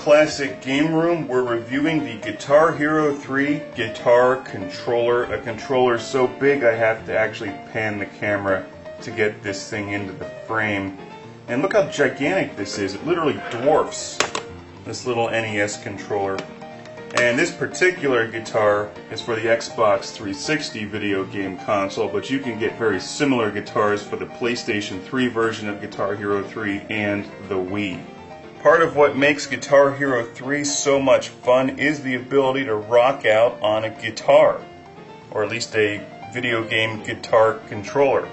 Classic Game Room. We're reviewing the Guitar Hero 3 guitar controller. A controller so big I have to actually pan the camera to get this thing into the frame. And look how gigantic this is. It literally dwarfs this little NES controller. And this particular guitar is for the Xbox 360 video game console, but you can get very similar guitars for the PlayStation 3 version of Guitar Hero 3 and the Wii. Part of what makes Guitar Hero 3 so much fun is the ability to rock out on a guitar, or at least a video game guitar controller,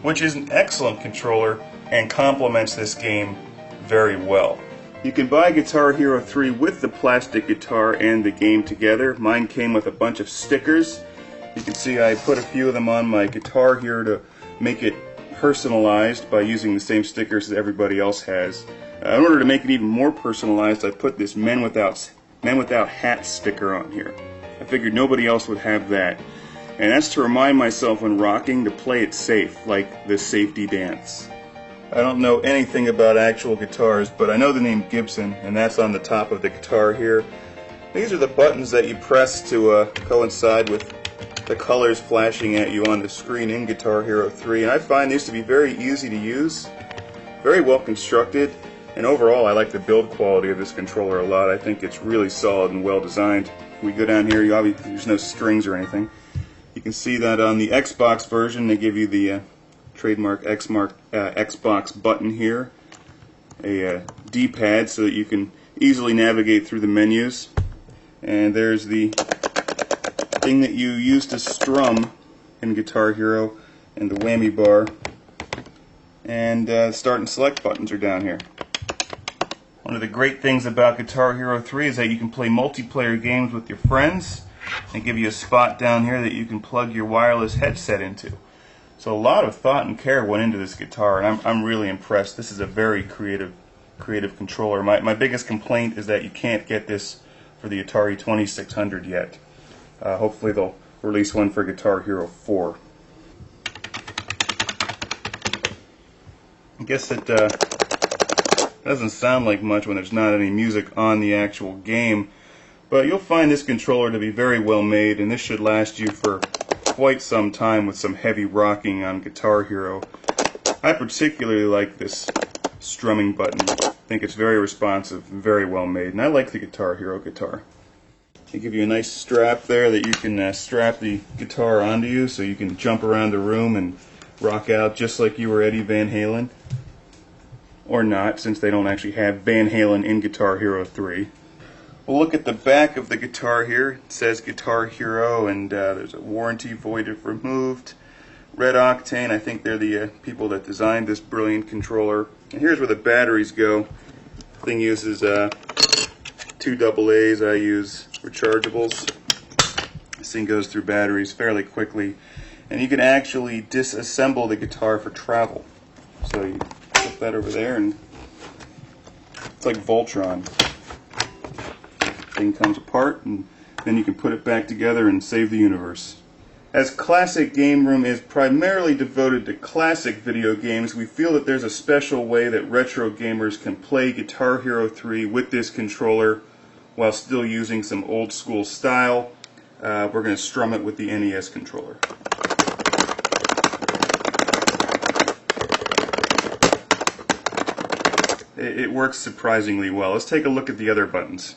which is an excellent controller and complements this game very well. You can buy Guitar Hero 3 with the plastic guitar and the game together. Mine came with a bunch of stickers. You can see I put a few of them on my guitar here to make it personalized by using the same stickers that everybody else has. In order to make it even more personalized, I put this Men Without Hat sticker on here. I figured nobody else would have that. And that's to remind myself when rocking to play it safe, like the safety dance. I don't know anything about actual guitars, but I know the name Gibson, and that's on the top of the guitar here. These are the buttons that you press to coincide with the colors flashing at you on the screen in Guitar Hero 3. And I find these to be very easy to use, very well constructed. And overall, I like the build quality of this controller a lot. I think it's really solid and well designed. We go down here, there's no strings or anything. You can see that on the Xbox version, they give you the trademark Xbox button here, a D-pad so that you can easily navigate through the menus. And there's the thing that you use to strum in Guitar Hero, and the whammy bar. And start and select buttons are down here. One of the great things about Guitar Hero 3 is that you can play multiplayer games with your friends. They give you a spot down here that you can plug your wireless headset into. So a lot of thought and care went into this guitar, and I'm really impressed. This is a very creative controller. My biggest complaint is that you can't get this for the Atari 2600 yet. Hopefully they'll release one for Guitar Hero 4. I guess it doesn't sound like much when there's not any music on the actual game, but you'll find this controller to be very well made, and this should last you for quite some time with some heavy rocking on Guitar Hero. I particularly like this strumming button. I think it's very responsive and very well made, and I like the Guitar Hero guitar. They give you a nice strap there that you can strap the guitar onto you so you can jump around the room and rock out just like you were Eddie Van Halen. Or not, since they don't actually have Van Halen in Guitar Hero 3. We'll look at the back of the guitar here. It says Guitar Hero, and there's a warranty void if removed. Red Octane, I think they're the people that designed this brilliant controller. And here's where the batteries go. The thing uses 2 AA's. I use rechargeables. This thing goes through batteries fairly quickly. And you can actually disassemble the guitar for travel. So you put that over there, and it's like Voltron. Thing comes apart, and then you can put it back together and save the universe. As Classic Game Room is primarily devoted to classic video games, we feel that there's a special way that retro gamers can play Guitar Hero 3 with this controller while still using some old school style. We're going to strum it with the NES controller. It works surprisingly well. Let's take a look at the other buttons.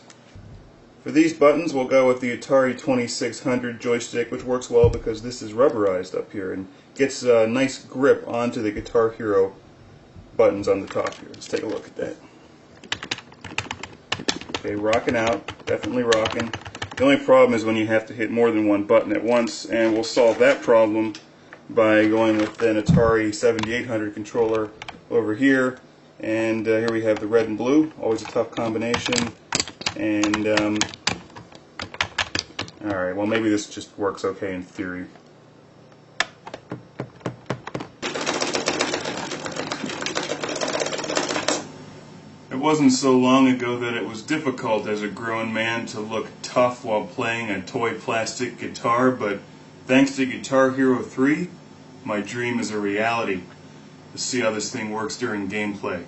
For these buttons, we'll go with the Atari 2600 joystick, which works well because this is rubberized up here and gets a nice grip onto the Guitar Hero buttons on the top here. Let's take a look at that. Okay, rocking out, definitely rocking. The only problem is when you have to hit more than one button at once, and we'll solve that problem by going with an Atari 7800 controller over here. And here we have the red and blue, always a tough combination. And, alright, well maybe this just works okay in theory. It wasn't so long ago that it was difficult as a grown man to look tough while playing a toy plastic guitar, but thanks to Guitar Hero 3, my dream is a reality. Let's see how this thing works during gameplay.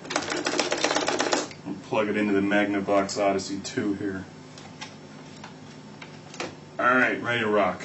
plug it into the Magnavox Odyssey 2 here. Alright, ready to rock.